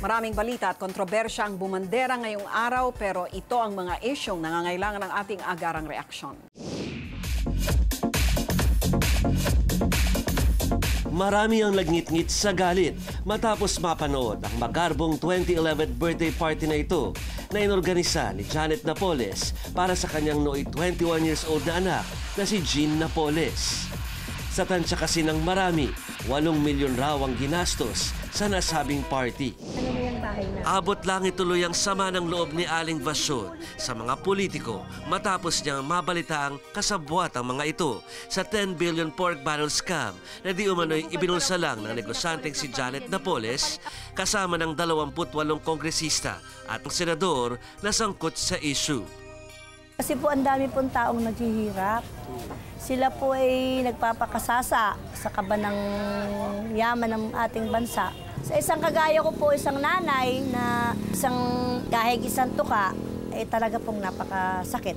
Maraming balita at kontrobersya ang bumandera ngayong araw pero ito ang mga isyong nangangailangan ng ating agarang reaksyon. Marami ang nagngit-ngit sa galit matapos mapanood ang magarbong 2011 birthday party na ito na inorganisa ni Janet Napoles para sa kanyang nooy 21 years old na anak na si Jean Napoles. Sa tansya kasi ng marami, 8 milyon raw ang ginastos sa nasabing party. Abot lang ituloy ang sama ng loob ni Aling Vasyon sa mga politiko matapos niyang mabalitaang kasabwat ang mga ito sa 10 billion pork barrel scam na di umano'y ibinulsa lang ng negosyanteng si Janet Napoles kasama ng 28 kongresista at ang senador na sangkot sa issue. Kasi po ang dami pong taong naghihirap. Sila po ay nagpapakasasa sa kaba ng yaman ng ating bansa. Sa isang kagaya ko po, isang nanay na isang kahig isang tuka, ay talaga pong napakasakit.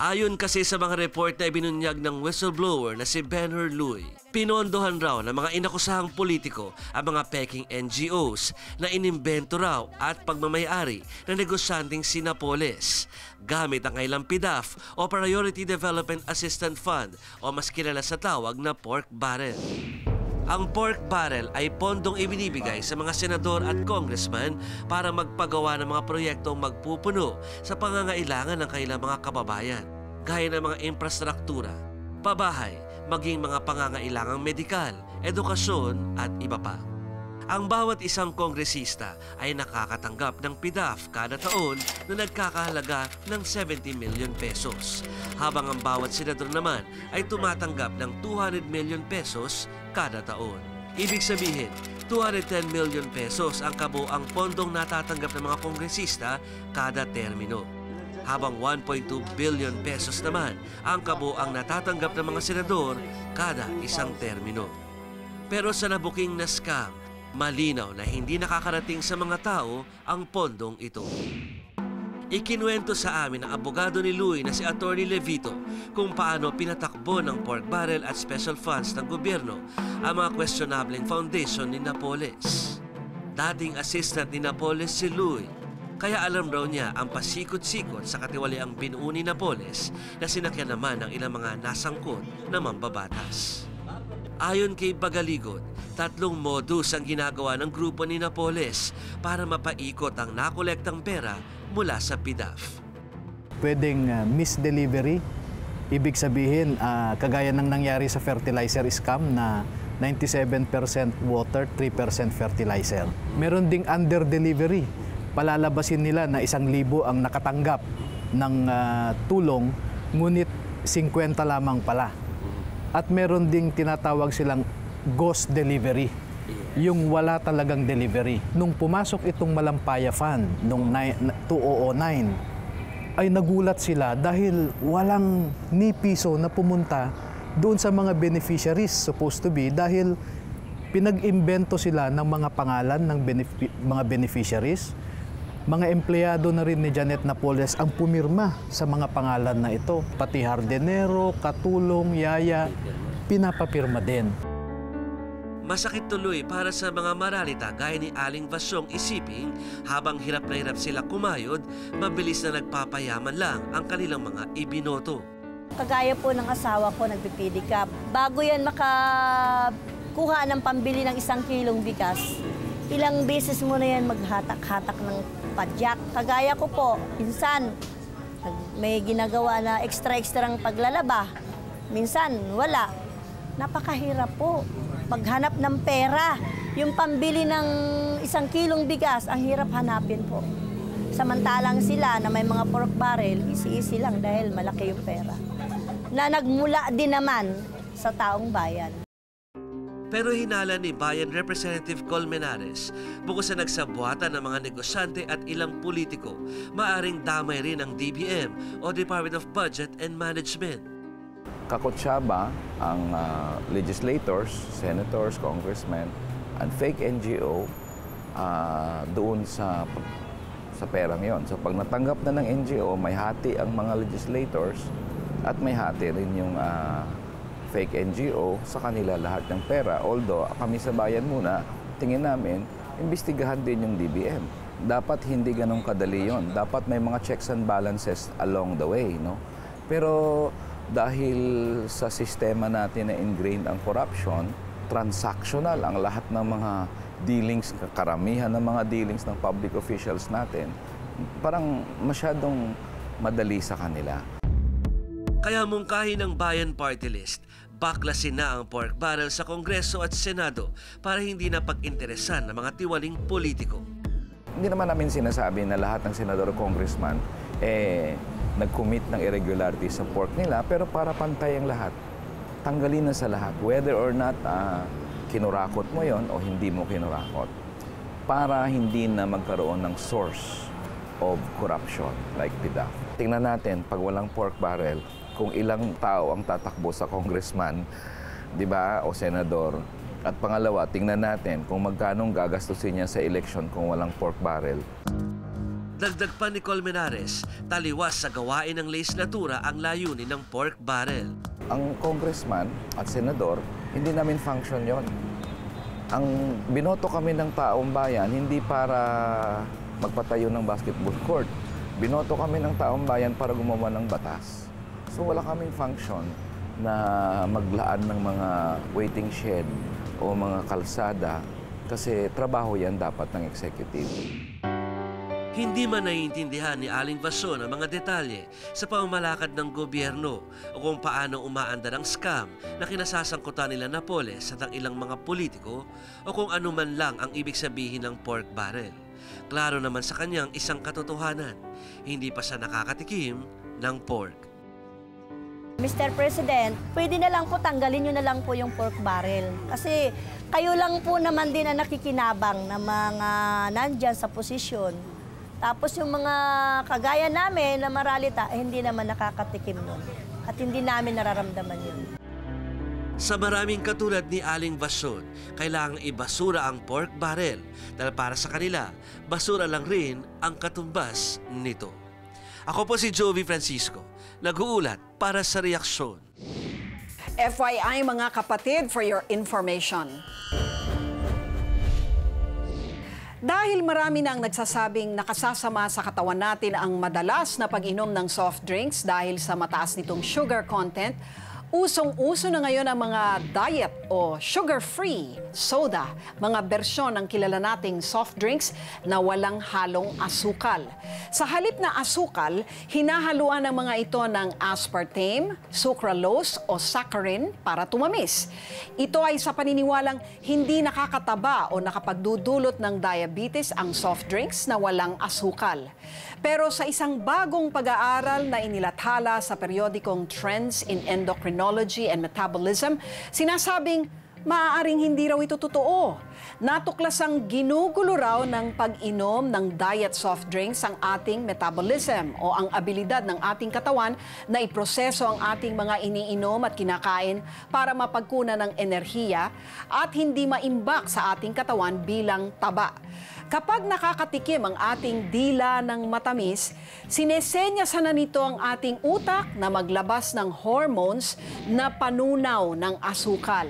Ayon kasi sa mga report na ibinunyag ng whistleblower na si Ben Hurluy, pinondohan raw ng mga inakusahang politiko ang mga peking NGOs na inimbento raw at pagmamayari ng negosyanteng si Napoles gamit ang kailang PDAF o Priority Development Assistance Fund o mas kilala sa tawag na pork barrel. Ang pork barrel ay pondong ibinibigay sa mga senador at congressman para magpagawa ng mga proyektong magpupuno sa pangangailangan ng kailang mga kababayan, gaya ng mga infrastruktura, pabahay, maging mga pangangailangang medikal, edukasyon at iba pa. Ang bawat isang kongresista ay nakakatanggap ng PDAF kada taon na nagkakahalaga ng 70 million pesos, habang ang bawat senador naman ay tumatanggap ng 200 million pesos kada taon. Ibig sabihin, 210 million pesos ang kabuang pondong natatanggap ng mga kongresista kada termino, habang 1.2 billion pesos naman ang kabuang natatanggap ng mga senador kada isang termino. Pero sa nabuking na scam, malinaw na hindi nakakarating sa mga tao ang pondong ito. Ikinuwento sa amin ng abogado ni Louie na si Attorney Levito kung paano pinatakbo ng pork barrel at special funds ng gobyerno ang mga questionableng foundation ni Napoles. Dating assistant ni Napoles si Louie, kaya alam raw niya ang pasikot-sikot sa katiwaliang binuo ni Napoles na sinakyan naman ng ilang mga nasangkot na mambabatas. Ayon kay Bagaligot, 3 modus ang ginagawa ng grupo ni Napoles para mapaikot ang nakolektang pera mula sa PDAF. Pwedeng misdelivery, ibig sabihin kagaya ng nangyari sa fertilizer scam na 97% water, 3% fertilizer. Meron ding under-delivery, palalabasin nila na 1,000 ang nakatanggap ng tulong, ngunit 50 lamang pala. At meron ding tinatawag silang ghost delivery, yung wala talagang delivery. Nung pumasok itong Malampaya Fund, noong 2009, ay nagulat sila dahil walang ni piso na pumunta doon sa mga beneficiaries, supposed to be, dahil pinag-imbento sila ng mga pangalan ng mga beneficiaries. Mga empleyado na rin ni Janet Napoles ang pumirma sa mga pangalan na ito. Pati hardinero, katulong, yaya, pinapapirma din. Masakit tuloy para sa mga maralita gaya ni Aling Vasyong isipin habang hirap na hirap sila kumayod, mabilis na nagpapayaman lang ang kanilang mga ibinoto. Kagaya po ng asawa ko, nagpipidikap. Bago yan makakuha ng pambili ng 1 kilong bigas, ilang beses mo na yan maghatak-hatak ng padyak. Kagaya ko po, minsan may ginagawa na extra-extrang paglalaba. Minsan wala. Napakahirap po. Maghanap ng pera. Yung pambili ng 1 kilong bigas, ang hirap hanapin po. Samantalang sila na may mga pork barrel, easy-easy lang dahil malaki yung pera. Na nagmula din naman sa taong bayan. Pero hinala ni Bayan Representative Colmenares, bukod sa nagsabuatan ng mga negosyante at ilang politiko, maaring damay rin ang DBM o Department of Budget and Management. Kakotsaba ang legislators, senators, congressmen, and fake NGO doon sa perang yon. So pag natanggap na ng NGO, may hati ang mga legislators at may hati rin yung fake NGO sa kanila lahat ng pera. Although kami sa bayan muna, tingin namin imbestigahan din yung DBM. Dapat hindi ganun kadali yon. Dapat may mga checks and balances along the way, no? Pero dahil sa sistema natin na ingrained ang corruption, transactional ang lahat ng mga dealings, karamihan ng mga dealings ng public officials natin, parang masyadong madali sa kanila. Kaya mungkahi ng Bayan Party List, baklasin na ang pork barrel sa Kongreso at Senado para hindi na pag-interesan ng mga tiwaling politiko. Hindi naman namin sinasabi na lahat ng senador o congressman nag-commit ng irregularity sa pork nila, pero para pantay ang lahat. Tanggalin na sa lahat, whether or not kinurakot mo yon o hindi mo kinurakot, para hindi na magkaroon ng source of corruption like PDAF. Tingnan natin, pag walang pork barrel, kung ilang tao ang tatakbo sa congressman, di ba, o senador. At pangalawa, tingnan natin kung magkano gagastusin niya sa eleksyon kung walang pork barrel. Dagdag pa ni Colmenares, taliwas sa gawain ng legislatura ang layunin ng pork barrel. Ang congressman at senador, hindi namin function yon. Ang binoto kami ng taong bayan, hindi para magpatayo ng basketball court. Binoto kami ng taong bayan para gumawa ng batas. So wala kaming function na maglaan ng mga waiting shed o mga kalsada kasi trabaho yan dapat ng executive. Hindi man naiintindihan ni Aling Vason ang mga detalye sa pamamalakad ng gobyerno o kung paano umaandar ang scam na kinasasangkutan nila Napoles at ang ilang mga politiko o kung ano man lang ang ibig sabihin ng pork barrel. Klaro naman sa kanyang isang katotohanan, hindi pa siya nakakatikim ng pork. Mr. President, pwede na lang po tanggalin nyo na lang po yung pork barrel. Kasi kayo lang po naman din ang nakikinabang na mga nandyan sa posisyon. Tapos yung mga kagaya namin na maralita, hindi naman nakakatikim nun. At hindi namin nararamdaman yun. Sa maraming katulad ni Aling Vason, kailangang ibasura ang pork barrel dahil para sa kanila, basura lang rin ang katumbas nito. Ako po si Jovi Francisco, nag-uulat para sa Reaksyon. FYI mga kapatid, for your information. Dahil marami na ang nagsasabing nakasasama sa katawan natin ang madalas na pag-inom ng soft drinks dahil sa mataas nitong sugar content, usong-uso na ngayon ang mga diet o sugar-free soda, mga bersyon ng kilala nating soft drinks na walang halong asukal. Sa halip na asukal, hinahaluan ng mga ito ng aspartame, sucralose o saccharin para tumamis. Ito ay sa paniniwalang hindi nakakataba o nakapagdudulot ng diabetes ang soft drinks na walang asukal. Pero sa isang bagong pag-aaral na inilathala sa periodikong Trends in Endocrinology and Metabolism, sinasabing maaaring hindi raw ito totoo. Natuklasang ginugulo raw ng pag-inom ng diet soft drinks ang ating metabolism o ang abilidad ng ating katawan na iproseso ang ating mga iniinom at kinakain para mapagkunan ng enerhiya at hindi maimbak sa ating katawan bilang taba. Kapag nakakatikim ang ating dila ng matamis, sinesenyasan na nito ang ating utak na maglabas ng hormones na panunaw ng asukal.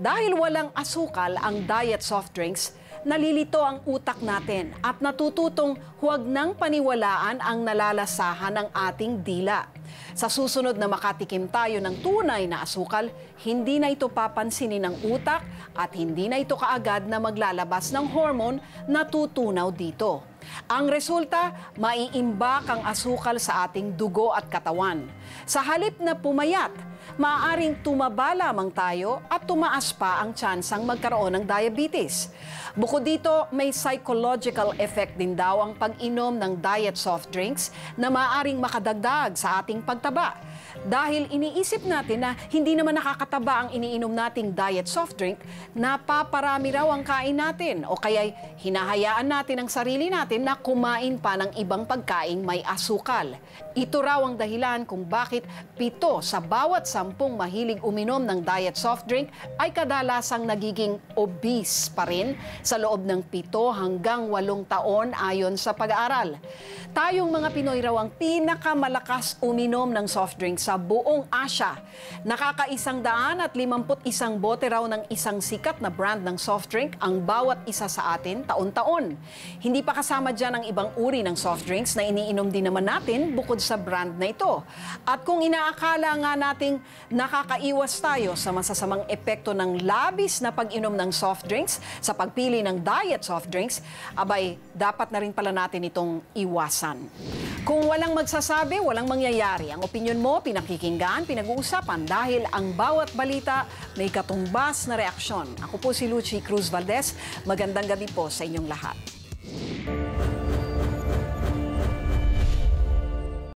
Dahil walang asukal ang diet soft drinks, nalilito ang utak natin at natututong huwag nang paniwalaan ang nalalasahan ng ating dila. Sa susunod na makatikim tayo ng tunay na asukal, hindi na ito papansinin ng utak at hindi na ito kaagad na maglalabas ng hormone na tutunaw dito. Ang resulta, maiimbak ang asukal sa ating dugo at katawan. Sa halip na pumayat, maaaring tumaba lamang tayo at tumaas pa ang tsansang magkaroon ng diabetes. Bukod dito, may psychological effect din daw ang pag-inom ng diet soft drinks na maaaring makadagdag sa ating pagtaba. Dahil iniisip natin na hindi naman nakakataba ang iniinom nating diet soft drink, napaparami raw ang kain natin o kaya'y hinahayaan natin ang sarili natin na kumain pa ng ibang pagkaing may asukal. Ito raw ang dahilan kung bakit 7 sa bawat 10 mahilig uminom ng diet soft drink ay kadalasang nagiging obese pa rin sa loob ng 7 hanggang 8 taon ayon sa pag-aaral. Tayong mga Pinoy raw ang pinakamalakas uminom ng soft drink drink sa buong Asia. Nakaka-151 bote raw ng isang sikat na brand ng soft drink ang bawat isa sa atin taon-taon. Hindi pa kasama dyan ang ibang uri ng soft drinks na iniinom din naman natin bukod sa brand na ito. At kung inaakala nga nating nakakaiwas tayo sa masasamang epekto ng labis na pag-inom ng soft drinks sa pagpili ng diet soft drinks, abay, dapat na rin pala natin itong iwasan. Kung walang magsasabi, walang mangyayari. Ang opinyon mo, pinakikinggan, pinag-uusapan dahil ang bawat balita may katumbas na reaksyon. Ako po si Lucy Cruz Valdez. Magandang gabi po sa inyong lahat.